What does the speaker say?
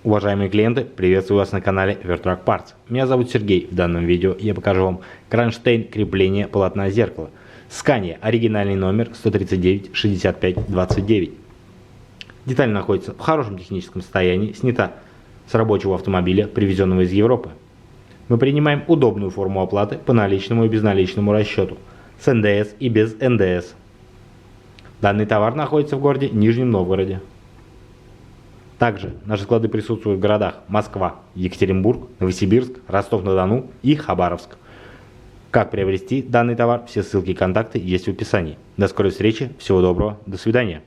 Уважаемые клиенты, приветствую вас на канале Vertrac Parts. Меня зовут Сергей. В данном видео я покажу вам кронштейн крепления полотна зеркала. Scania, оригинальный номер 139 65 29. Деталь находится в хорошем техническом состоянии, снята с рабочего автомобиля, привезенного из Европы. Мы принимаем удобную форму оплаты по наличному и безналичному расчету, с НДС и без НДС. Данный товар находится в городе Нижнем Новгороде. Также наши склады присутствуют в городах Москва, Екатеринбург, Новосибирск, Ростов-на-Дону и Хабаровск. Как приобрести данный товар, все ссылки и контакты есть в описании. До скорой встречи, всего доброго, до свидания.